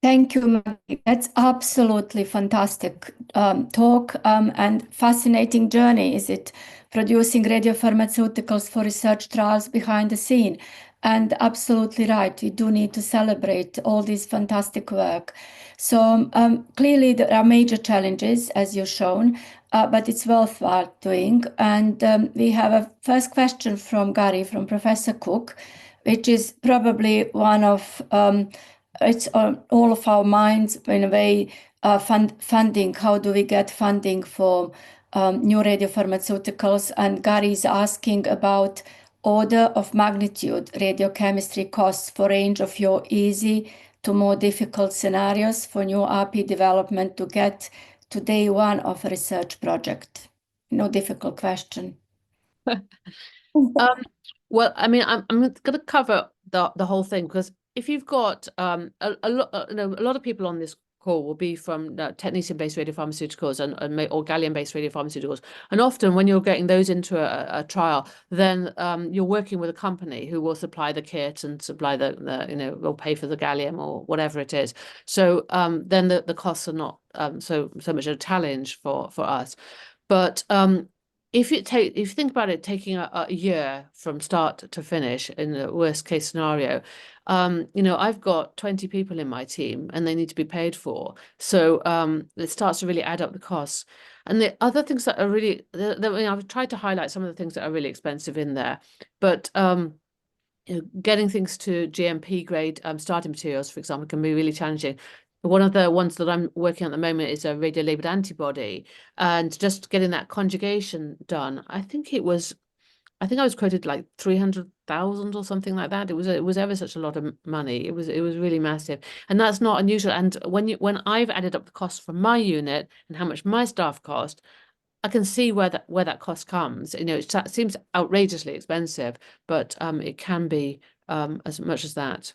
Thank you, Maggie. That's absolutely fantastic talk and fascinating journey. Is it producing radiopharmaceuticals for research trials behind the scene? And absolutely right, we do need to celebrate all this fantastic work. So clearly there are major challenges, as you've shown, but it's worthwhile doing. And we have a first question from Gary, from Professor Cook, which is probably one of it's on all of our minds in a way. Funding, how do we get funding for new radiopharmaceuticals? And Gary is asking about order of magnitude radiochemistry costs for range of your easy to more difficult scenarios for new RP development to get to day one of a research project. No difficult question. Well, I mean, I'm going to cover the whole thing because if you've got a lot of people on this call will be from technetium-based radiopharmaceuticals or gallium-based radiopharmaceuticals. And often when you're getting those into a trial, then you're working with a company who will supply the kit and supply the will pay for the gallium or whatever it is. So then the costs are not so much a challenge for us. But if you think about it, taking a year from start to finish in the worst case scenario, I've got 20 people in my team and they need to be paid for. So it starts to really add up the costs. And the other things that are really, I've tried to highlight some of the things that are really expensive in there, but getting things to GMP grade starting materials, for example, can be really challenging. One of the ones that I'm working on at the moment is a radiolabeled antibody, and just getting that conjugation done. I think I was quoted like 300,000 or something like that. It was ever such a lot of money. It was really massive, and that's not unusual. And when I've added up the costs from my unit and how much my staff cost, I can see where that cost comes. It seems outrageously expensive, but it can be as much as that.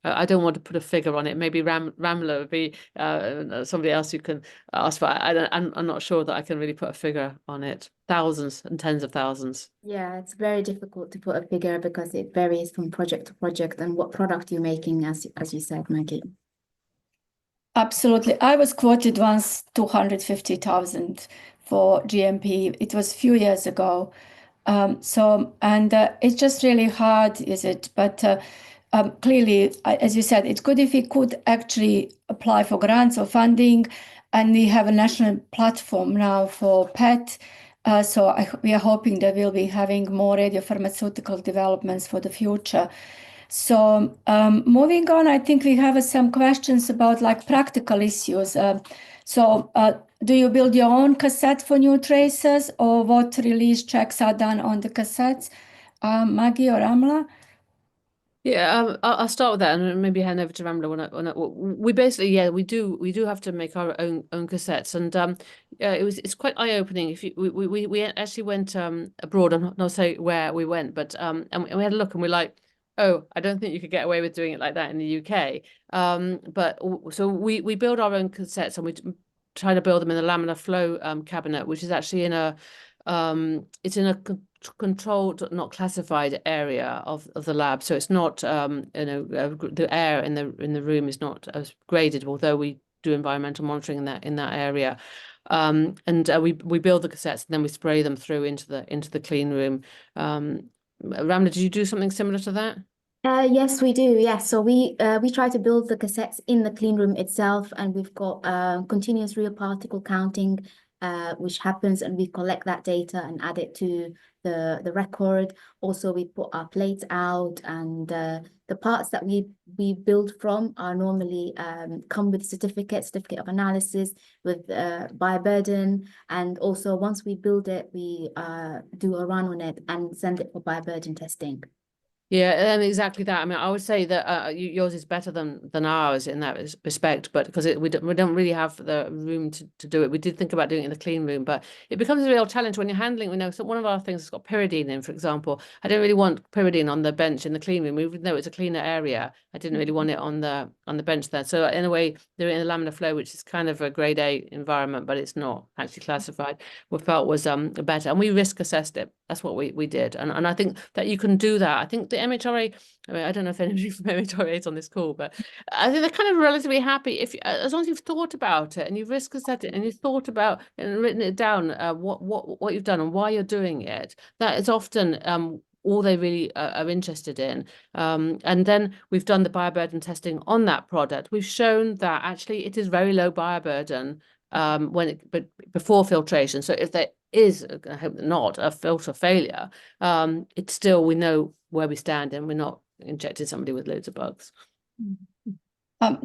I don't want to put a figure on it. Maybe Ramla would be somebody else you can ask for. I'm not sure that I can really put a figure on it. Thousands and tens of thousands. Yeah, it's very difficult to put a figure because it varies from project to project and what product you're making, as you said, Maggie. Absolutely. I was quoted once 250,000 for GMP. It was a few years ago. It's just really hard, is it? But clearly, as you said, it's good if we could actually apply for grants or funding, and we have a national platform now for PET. We are hoping that we'll be having more radiopharmaceutical developments for the future. So moving on, I think we have some questions about like practical issues. Do you build your own cassette for new tracers, or what release checks are done on the cassettes? Maggie or Amla? Yeah, I'll start with that and maybe hand over to Ramla. We basically, we do have to make our own cassettes, and it's quite eye-opening. We actually went abroad. I'm not say where we went, but and we had a look and we're like, oh, I don't think you could get away with doing it like that in the UK. So we build our own cassettes, and we try to build them in a laminar flow cabinet, which is actually in a it's in a controlled, not classified area of the lab. So it's not the air in the room is not as graded, although we do environmental monitoring in that area. We build the cassettes and then we spray them through into the clean room. Ramla, did you do something similar to that? Yes, we do. Yes, so we try to build the cassettes in the clean room itself, and we've got continuous real particle counting, which happens, and we collect that data and add it to the record. Also, we put our plates out, and the parts that we build from are normally come with certificate of analysis with bioburden, and also once we build it, we do a run on it and send it for bioburden testing. Yeah, and exactly that. I mean, I would say that yours is better than ours in that respect, but because we don't really have the room to do it. We did think about doing it in the clean room, but it becomes a real challenge when you're handling. So one of our things has got pyridine in, for example. I don't really want pyridine on the bench in the clean room, even though it's a cleaner area. I didn't really want it on the bench there. So in a way, they're in a laminar flow, which is kind of a grade A environment, but it's not actually classified. We felt was better, and we risk assessed it. That's what we did, and I think that you can do that. I think the MHRA, I mean, I don't know if anybody from MHRA is on this call, but I think they're kind of relatively happy as long as you've thought about it and you've risk assessed it and you've thought about and written it down, what you've done and why you're doing it. That is often all they really are interested in. And then we've done the bioburden testing on that product. We've shown that actually it is very low bioburden but before filtration. So if there is, I hope not, a filter failure, it's still, we know where we stand and we're not injecting somebody with loads of bugs.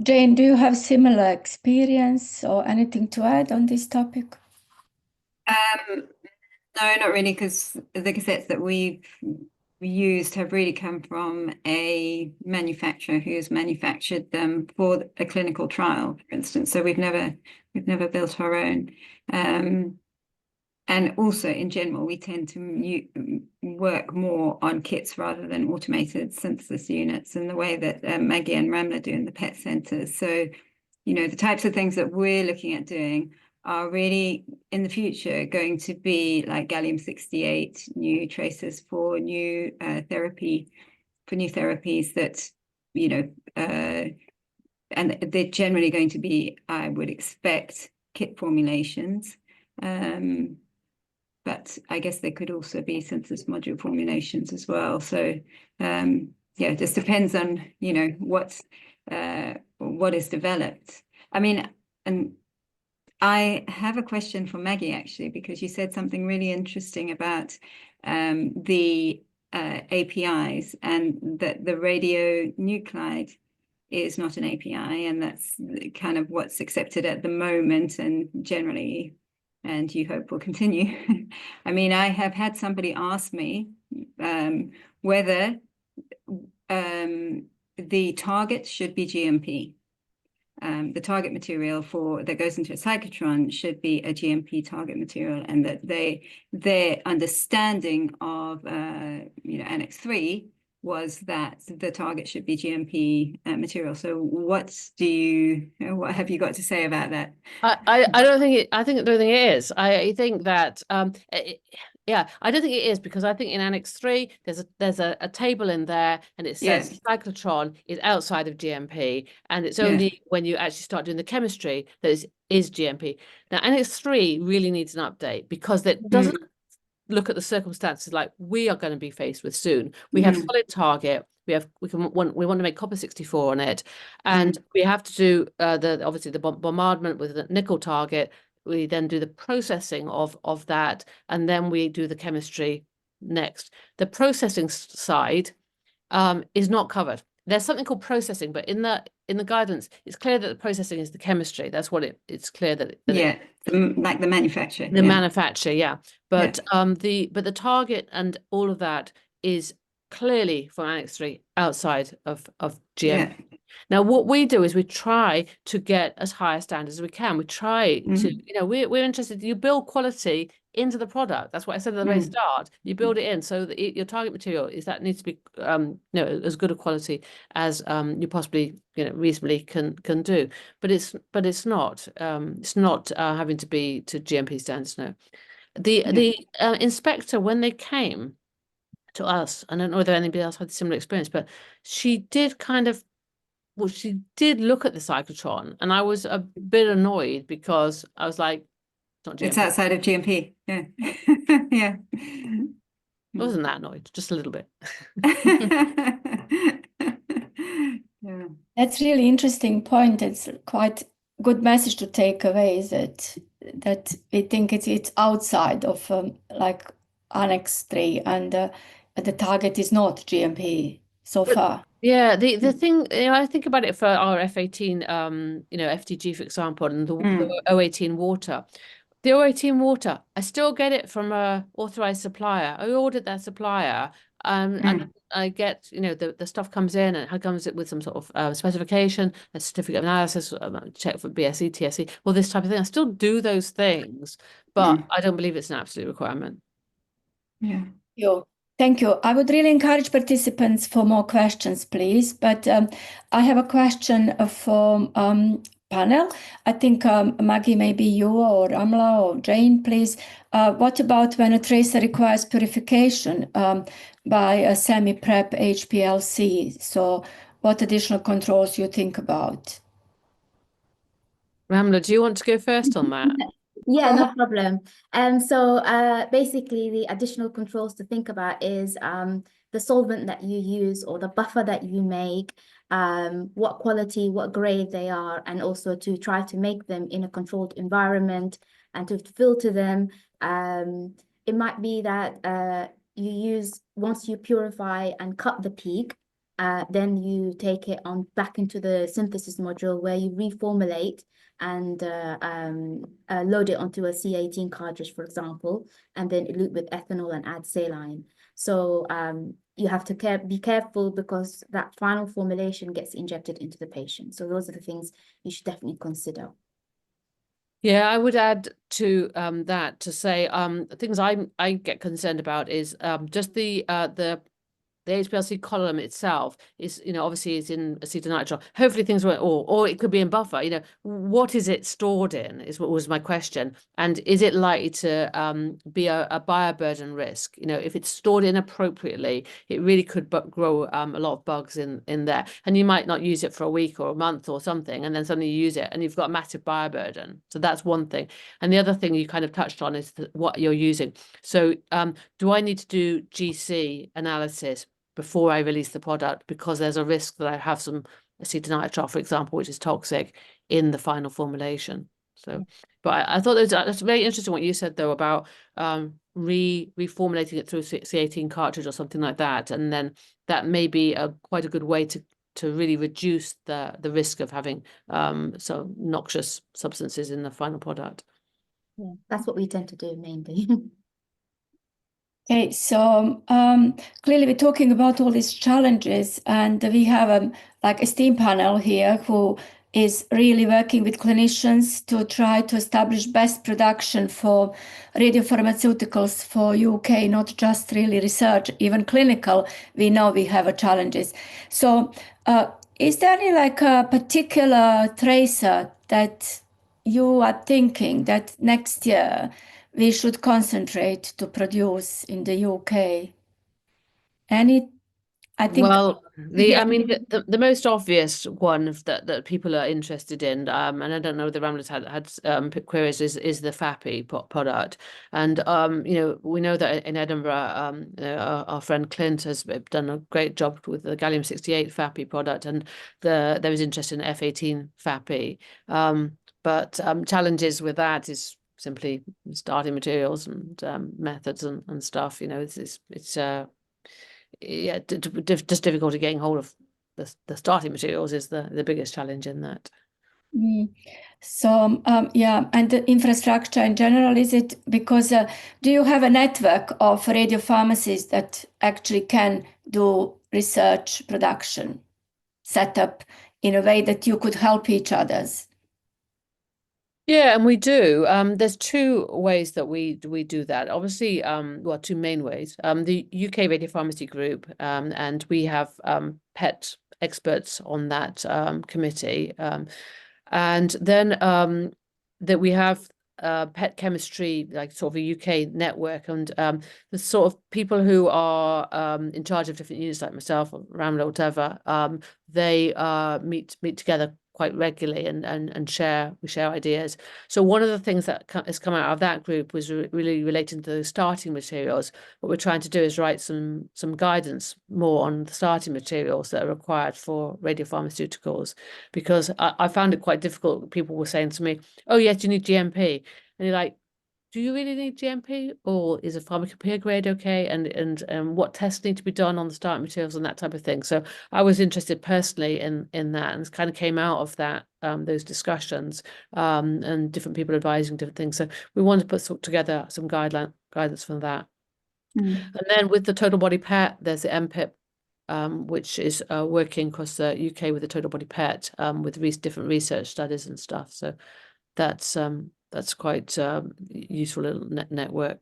Jane, do you have similar experience or anything to add on this topic? No, not really, because the cassettes that we've used have really come from a manufacturer who's manufactured them for a clinical trial, for instance. So we've never built our own. And also, in general, we tend to work more on kits rather than automated synthesis units in the way that Maggie and Ramla do in the PET centers. So the types of things that we're looking at doing are really in the future going to be like gallium-68, new tracers for new therapies that, and they're generally going to be, I would expect, kit formulations. But I guess there could also be synthesis module formulations as well. So it just depends on, what is developed. I mean, and I have a question for Maggie, actually, because you said something really interesting about the APIs, and that the radionuclide is not an API, and that's kind of what's accepted at the moment and generally, and you hope will continue. I mean, I have had somebody ask me whether the target should be GMP. The target material that goes into a cyclotron should be a GMP target material, and that their understanding of Annex 3 was that the target should be GMP material. So what have you got to say about that? I don't think it. I don't think it is. I think that yeah, I don't think it is, because I think in Annex 3 there's a table in there, and it says cyclotron is outside of GMP, and it's only when you actually start doing the chemistry that is GMP. Now Annex 3 really needs an update, because it doesn't look at the circumstances like we are going to be faced with soon. We have solid target. We want to make copper-64 on it, and we have to do obviously the bombardment with the nickel target. We then do the processing of that, and then we do the chemistry next. The processing side is not covered. There's something called processing, but in the guidance, it's clear that the processing is the chemistry. That's what it's clear that like the manufacture. The manufacture, yeah. But the target and all of that is clearly from Annex 3 outside of GMP. Now, what we do is we try to get as high a standard as we can. We try to, we're interested. You build quality into the product. That's what I said at the very start. You build it in so that your target material needs to be, as good a quality as you possibly, reasonably can do. But it's not having to be to GMP standards. No, the inspector, when they came to us, I don't know whether anybody else had a similar experience, but she did she did look at the cyclotron, and I was a bit annoyed, because I was like, it's not GMP. It's outside of GMP. Yeah. Yeah. I wasn't that annoyed, just a little bit. Yeah. That's really interesting point. It's quite good message to take away, is that we think it's outside of like Annex 3, and the target is not GMP so far. Yeah, the thing, I think about it for our F18, FTG, for example, and the O18 water. The O18 water, I still get it from a authorized supplier. I ordered that supplier, and I get, the stuff comes in, and it comes with some sort of specification, a certificate of analysis, check for BSE, TSE, all this type of thing. I still do those things, but I don't believe it's an absolute requirement. Yeah. Thank you. I would really encourage participants for more questions, please. But I have a question for panel. I think Maggie, maybe you or Amla or Jane, please. What about when a tracer requires purification by a semi-prep HPLC? So what additional controls you think about? Ramla, do you want to go first on that? Yeah, no problem. So basically the additional controls to think about is the solvent that you use or the buffer that you make, what quality, what grade they are, and also to try to make them in a controlled environment and to filter them. It might be that you use, once you purify and cut the peak, then you take it on back into the synthesis module where you reformulate and load it onto a C18 cartridge, for example, and then elute with ethanol and add saline. So you have to be careful, because that final formulation gets injected into the patient. So those are the things you should definitely consider. Yeah, I would add to that to say things I get concerned about is just the the HPLC column itself is, obviously it's in acetonitrile. Hopefully things won't, or it could be in buffer. What is it stored in is what was my question. And is it likely to be a bioburden risk? If it's stored inappropriately, it really could grow a lot of bugs in there. And you might not use it for a week or a month or something, and then suddenly you use it and you've got a massive bioburden. So that's one thing. And the other thing you kind of touched on is what you're using. So do I need to do GC analysis before I release the product, because there's a risk that I have some acetonitrile, for example, which is toxic in the final formulation? So, but I thought that's very interesting what you said though about reformulating it through C18 cartridge or something like that, and then that may be quite a good way to really reduce the risk of having some noxious substances in the final product. Yeah, that's what we tend to do mainly. Okay, so clearly we're talking about all these challenges, and we have like a STEAM panel here who is really working with clinicians to try to establish best production for radiopharmaceuticals for UK, not just really research, even clinical. We know we have challenges. So is there any like a particular tracer that you are thinking that next year we should concentrate to produce in the UK? I think. Well, the most obvious one that people are interested in, and I don't know whether Ramla's had queries, is the FAPI product. And we know that in Edinburgh, our friend Clint has done a great job with the gallium-68 FAPI product, and there is interest in F18 FAPI. But challenges with that is simply starting materials and methods and stuff. It's just difficulty getting hold of the starting materials is the biggest challenge in that. So yeah, and the infrastructure in general, is it because do you have a network of radiopharmacies that actually can do research production set up in a way that you could help each others? Yeah, and we do. There's two ways that we do that. Obviously, well, two main ways. The UK Radiopharmacy Group, and we have PET experts on that committee, and then that we have PET chemistry, like sort of a UK network, and the sort of people who are in charge of different units, like myself or Ramla or whatever, they meet together quite regularly and we share ideas. So one of the things that has come out of that group was really relating to the starting materials. What we're trying to do is write some guidance more on the starting materials that are required for radiopharmaceuticals, because I found it quite difficult. People were saying to me, oh yes, you need GMP, and you're like, do you really need GMP, or is a pharmacopoeia grade okay? And what tests need to be done on the starting materials and that type of thing. So I was interested personally in that, and kind of came out of that those discussions and different people advising different things. So we wanted to put together some guidance from that. And then with the total body PET, there's the MPIP, which is working across the UK with the total body PET with different research studies and stuff. So that's quite useful little network.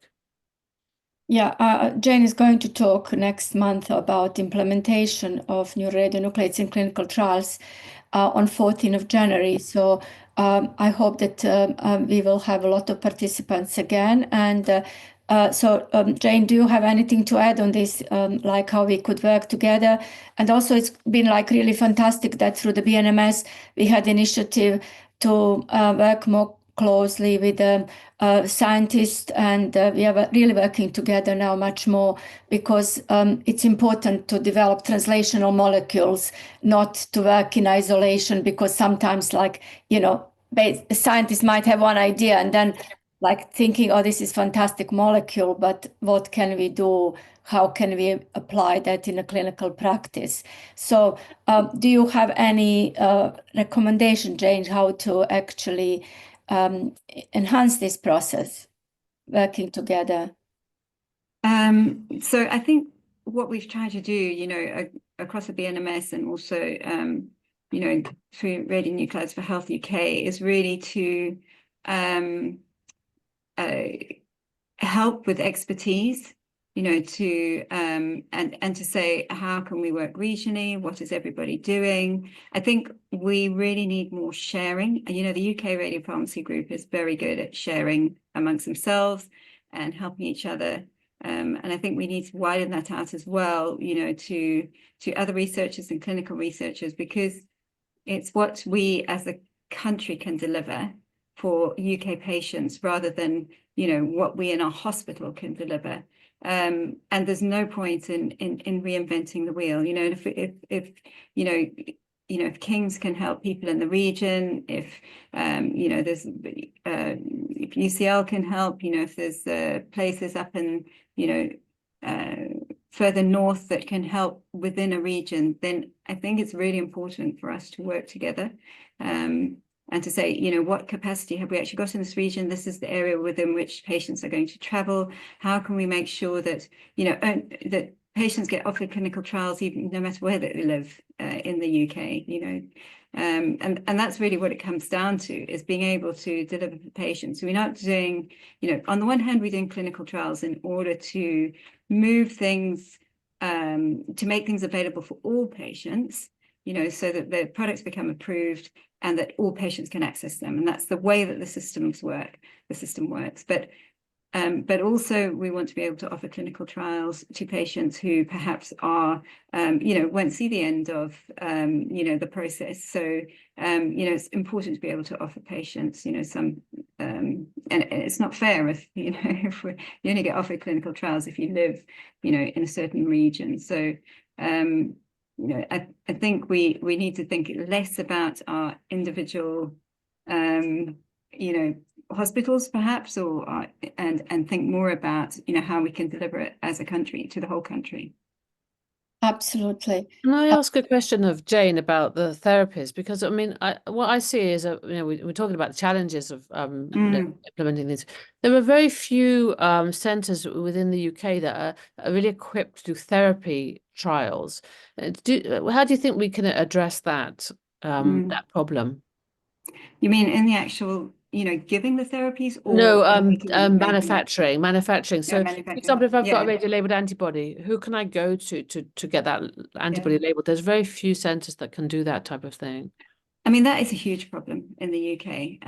Yeah, Jane is going to talk next month about implementation of new radionuclides in clinical trials on 14th of January. So I hope that we will have a lot of participants again. And so Jane, do you have anything to add on this, like how we could work together? And also it's been like really fantastic that through the BNMS, we had initiative to work more closely with scientists, and we are really working together now much more, because it's important to develop translational molecules, not to work in isolation, because sometimes, like, scientists might have one idea and then like thinking, oh, this is fantastic molecule, but what can we do? How can we apply that in a clinical practice? So do you have any recommendation, Jane, how to actually enhance this process, working together? So I think what we've tried to do, across the BNMS and also, through Radionuclides for Health UK, is really to help with expertise you know, to and to say, how can we work regionally? What is everybody doing? I think we really need more sharing. You know, the UK Radiopharmacy Group is very good at sharing amongst themselves and helping each other. And I think we need to widen that out as well, you know, to other researchers and clinical researchers, because it's what we as a country can deliver for UK patients rather than, you know, what we in our hospital can deliver. And there's no point in reinventing the wheel, you know. And if you know, if King's can help people in the region, if you know, there's if UCL can help, you know, if there's places up in, you know, further north that can help within a region, then I think it's really important for us to work together. And to say, you know, what capacity have we actually got in this region? This is the area within which patients are going to travel. How can we make sure that, you know, that patients get offered clinical trials even no matter where they live in the UK, you know? And that's really what it comes down to, is being able to deliver for patients. We're not doing, you know, on the one hand, we're doing clinical trials in order to move things, to make things available for all patients, you know, so that the products become approved and that all patients can access them. And that's the way that the system works. But also we want to be able to offer clinical trials to patients who perhaps are, you know, won't see the end of, you know, the process. So, you know, it's important to be able to offer patients, you know, some, and it's not fair if, you know, if you only get offered clinical trials if you live, you know, in a certain region. So, you know, I think we need to think less about our individual, you know, hospitals perhaps, or and think more about, you know, how we can deliver it as a country to the whole country. Absolutely. Can I ask a question of Jane about the therapies? Because I mean, what I see is, you know, we're talking about the challenges of you know, implementing these. There are very few centres within the UK that are really equipped to do therapy trials. How do you think we can address that that problem? You mean in the actual, you know, giving the therapies, or No, manufacturing? So, for Manufacturing. example, if I've got a Yeah. radio-labeled antibody, who can I go to get that antibody labeled? There's very few centres that can do that type of thing. I mean, that is a huge problem in the UK,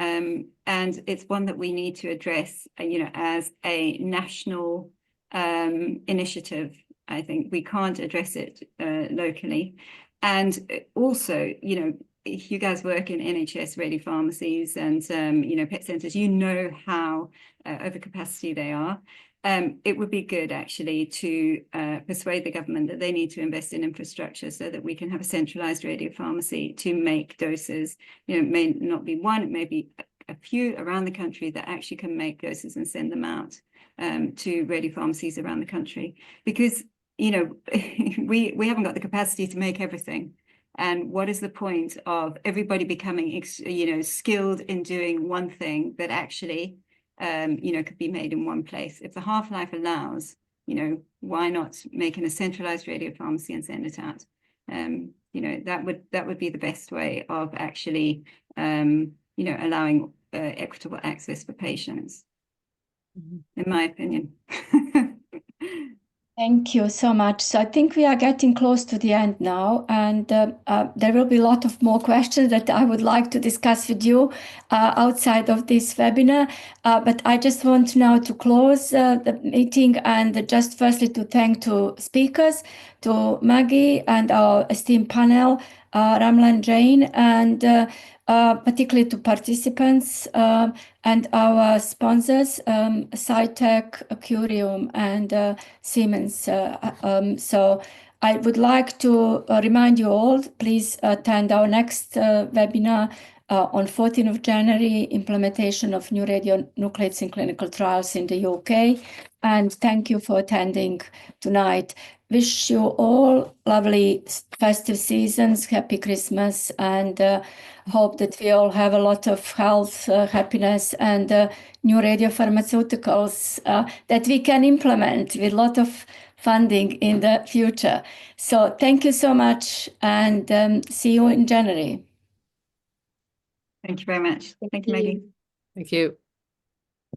and it's one that we need to address, you know, as a national initiative. I think we can't address it locally. And also, you know, if you guys work in NHS radiopharmacies and, you know, PET centres, you know how overcapacity they are. It would be good actually to persuade the government that they need to invest in infrastructure so that we can have a centralized radiopharmacy to make doses. You know, it may not be one, it may be a few around the country that actually can make doses and send them out to radiopharmacies around the country. Because, you know, we haven't got the capacity to make everything. And what is the point of everybody becoming, you know, skilled in doing one thing that actually, you know, could be made in one place? If the half-life allows, you know, why not making a centralized radiopharmacy and send it out? You know, that would be the best way of actually, you know, allowing equitable access for patients, in my opinion. Thank you so much. So I think we are getting close to the end now, and there will be a lot of more questions that I would like to discuss with you outside of this webinar. But I just want now to close the meeting, and just firstly to thank two speakers, to Maggie and our esteemed panel, Ramla and Jane, and particularly to participants and our sponsors, SciTech, Curium, and Siemens. So I would like to remind you all, please attend our next webinar on 14th of January, implementation of new radionuclides in clinical trials in the UK. And thank you for attending tonight. Wish you all lovely festive seasons, happy Christmas, and hope that we all have a lot of health, happiness, and new radiopharmaceuticals that we can implement with a lot of funding in the future. So thank you so much, and see you in January. Thank you very much. Thank you, Maggie. Thank you.